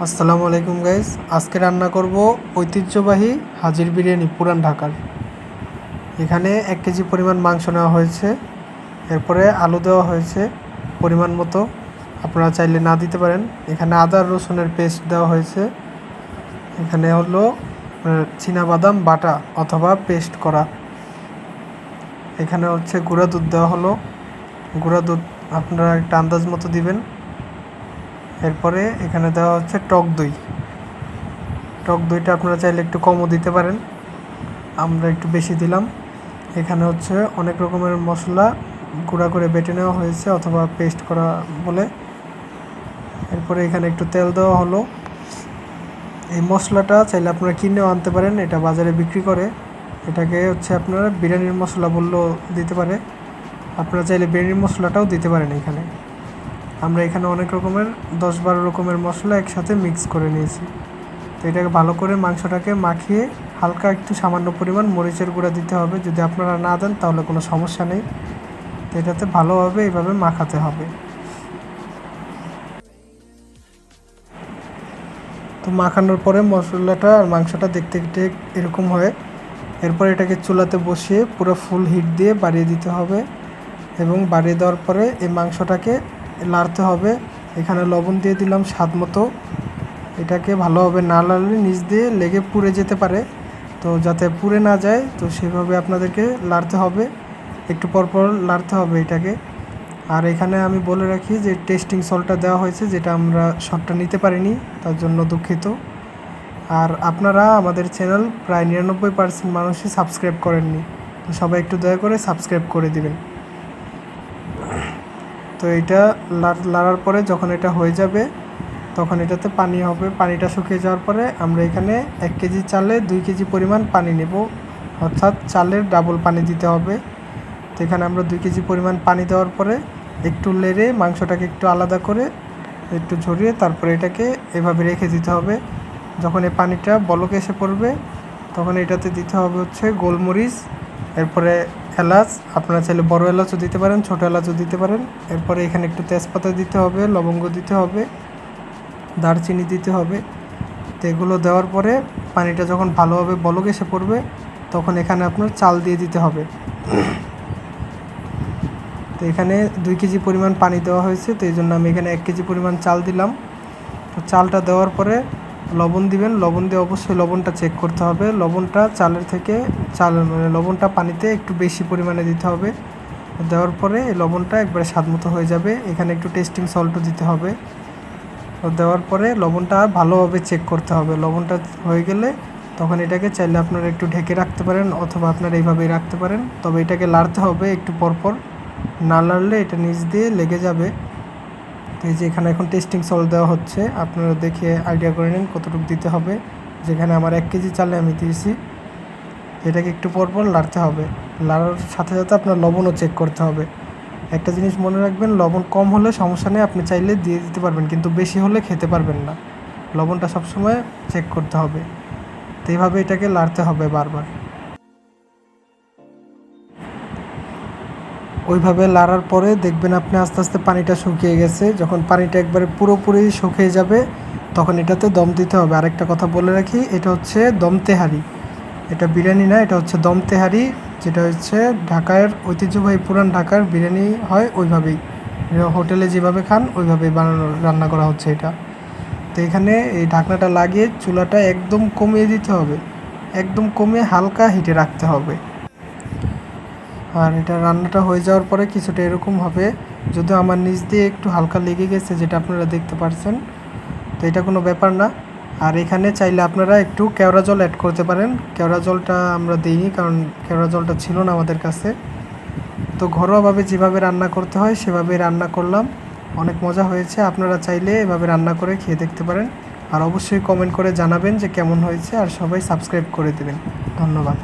আসসালামু আলাইকুম গাইস। আজকে রান্না করব ঐতিহ্যবাহী হাজির বিরিয়ানি পুরান ঢাকার। এখানে 1 কেজি পরিমাণ মাংস নেওয়া হয়েছে, এরপরে আলু দেওয়া হয়েছে পরিমাণ মতো, আপনারা চাইলে না দিতে পারেন। এখানে আদা রসুনের পেস্ট দেওয়া হয়েছে, এখানে হলো চীনাবাদাম বাটা অথবা পেস্ট করা, এখানে হচ্ছে গুঁড়া দুধ দেওয়া হলো। গুঁড়া দুধ আপনারা একটা আন্দাজ মতো দিবেন। এরপরে এখানে দেওয়া হচ্ছে টক দই। টক দইটা আপনারা চাইলে একটু কমও দিতে পারেন, আমরা একটু বেশি দিলাম। এখানে হচ্ছে অনেক রকমের মশলা গুঁড়া করে বেটে নেওয়া হয়েছে অথবা পেস্ট করা বলে। এরপরে এখানে একটু তেল দেওয়া হলো। এই মশলাটা চাইলে আপনারা কিনেও আনতে পারেন, এটা বাজারে বিক্রি করে। এটাকে হচ্ছে আপনারা বিরিয়ানির মশলা বললেও দিতে পারে, আপনারা চাইলে বিরিয়ানির মশলাটাও দিতে পারেন। আমরা এখানে অনেক রকমের 10-12 রকমের মশলা একসাথে মিক্স করে নিয়েছি। তো এটাকে ভালো করে মাংসটাকে মাখিয়ে হালকা একটু সামান্য পরিমাণ মরিচের গুঁড়া দিতে হবে। যদি আপনারা না দেন তাহলে কোনো সমস্যা নেই। তো এটাতে ভালোভাবে এইভাবে মাখাতে হবে। তো মাখানোর পরে মশলাটা আর মাংসটা দেখতে ঠিক এরকম হয়। এরপর এটাকে চুলাতে বসিয়ে পুরো ফুল হিট দিয়ে বাড়িয়ে দিতে হবে, এবং বাড়িয়ে দেওয়ার পরে এই মাংসটাকে নাড়তে হবে। এখানে লবণ দিয়ে দিলাম স্বাদ মতো। এটাকে ভালোভাবে না নাড়লে নিচ দিয়ে লেগে পুড়ে যেতে পারে, তো যাতে পুড়ে না যায় তো সেভাবে আপনাদেরকে নাড়তে হবে, একটু পরপর নাড়তে হবে এটাকে। আর এখানে আমি বলে রাখি যে টেস্টিং সল্টটা দেওয়া হয়েছে, যেটা আমরা শটটা নিতে পারিনি, তার জন্য দুঃখিত। আর আপনারা আমাদের চ্যানেল প্রায় 99% মানুষই সাবস্ক্রাইব করেননি, তো সবাই একটু দয়া করে সাবস্ক্রাইব করে দিবেন। তো এটা লাড়ার পরে যখন এটা হয়ে যাবে তখন এটাতে পানি হবে। পানিটা শুকিয়ে যাওয়ার পরে আমরা এখানে 1 কেজি চালে 2 কেজি পরিমাণ পানি নেব, অর্থাৎ চালের ডাবল পানি দিতে হবে। তো এখানে আমরা 2 কেজি পরিমাণ পানি দেওয়ার পরে একটু নেড়ে মাংসটাকে একটু আলাদা করে একটু ঝরিয়ে তারপরে এটাকে এভাবে রেখে দিতে হবে। যখন এই পানিটা বলক এসে পড়বে তখন এটাতে দিতে হবে হচ্ছে গোলমরিচ, এরপরে এলাচ, আপনারা চাইলে বড় এলাচও দিতে পারেন, ছোটো এলাচও দিতে পারেন। এরপরে এখানে একটু তেজপাতা দিতে হবে, লবঙ্গ দিতে হবে, দারচিনি দিতে হবে। তো এগুলো দেওয়ার পরে পানিটা যখন ভালোভাবে বলক এসে পড়বে তখন এখানে আপনার চাল দিয়ে দিতে হবে। তো এখানে 2 কেজি পরিমাণ পানি দেওয়া হয়েছে, তো এই জন্য আমি এখানে 1 কেজি পরিমাণ চাল দিলাম। তো চালটা দেওয়ার পরে লবণ দিবেন, লবণ দিয়ে অবশ্যই লবণটা চেক করতে হবে। লবণটা চালের থেকে লবণটা পানিতে একটু বেশি পরিমাণে দিতে হবে। দেওয়ার পরে এই লবণটা একবারে স্বাদ মতো হয়ে যাবে। এখানে একটু টেস্টিং সল্টও দিতে হবে। তো দেওয়ার পরে লবণটা ভালোভাবে চেক করতে হবে। লবণটা হয়ে গেলে তখন এটাকে চাইলে আপনারা একটু ঢেকে রাখতে পারেন অথবা আপনারা এইভাবেই রাখতে পারেন, তবে এটাকে লাড়তে হবে একটু পরপর, না লাড়লে এটা নিচ দিয়ে লেগে যাবে। তো এই যে এখানে এখন টেস্টিং সল্ট দেওয়া হচ্ছে, আপনারা দেখে আইডিয়া করে নিন কতটুকু দিতে হবে। যেখানে আমার 1 কেজি চালে আমি দিয়েছি। এটাকে একটু পরপর লাড়তে হবে, লাড়ার সাথে সাথে আপনার লবণও চেক করতে হবে। একটা জিনিস মনে রাখবেন, লবণ কম হলে সমস্যা নেই, আপনি চাইলে দিয়ে দিতে পারবেন, কিন্তু বেশি হলে খেতে পারবেন না। লবণটা সবসময় চেক করতে হবে। তো এইভাবে এটাকে লাড়তে হবে বারবার। ওইভাবে লাড়ার পরে দেখবেন আপনি আস্তে আস্তে পানিটা শুকিয়ে গেছে। যখন পানিটা একবারে পুরোপুরি শুকিয়ে যাবে তখন এটাতে দম দিতে হবে। আরেকটা কথা বলে রাখি, এটা হচ্ছে দম তেহারি, এটা বিরিয়ানি না, এটা হচ্ছে দম তেহারি, যেটা হচ্ছে ঢাকার ঐতিহ্যবাহী পুরান ঢাকার বিরিয়ানি হয় ওইভাবেই, হোটেলে যেভাবে খান ওইভাবেই রান্না করা হচ্ছে এটা। তো এখানে এই ঢাকনাটা লাগিয়ে চুলাটা একদম কমিয়ে দিতে হবে, একদম কমিয়ে হালকা হিটে রাখতে হবে। আর এটা রান্নাটা হয়ে যাওয়ার পরে কিছুটা এরকম হবে, যদিও আমার নিচ দিয়ে একটু হালকা লেগে গেছে যেটা আপনারা দেখতে পাচ্ছেন, তো এটা কোনো ব্যাপার না। আর এখানে চাইলে আপনারা একটু কেওড়া জল অ্যাড করতে পারেন। কেওড়া জলটা আমরা দিইনি কারণ কেওড়া জলটা ছিল না আমাদের কাছে। তো ঘরোয়াভাবে যেভাবে রান্না করতে হয় সেভাবে রান্না করলাম, অনেক মজা হয়েছে। আপনারা চাইলে এভাবে রান্না করে খেয়ে দেখতে পারেন। আর অবশ্যই কমেন্ট করে জানাবেন যে কেমন হয়েছে, আর সবাই সাবস্ক্রাইব করে দেবেন। ধন্যবাদ।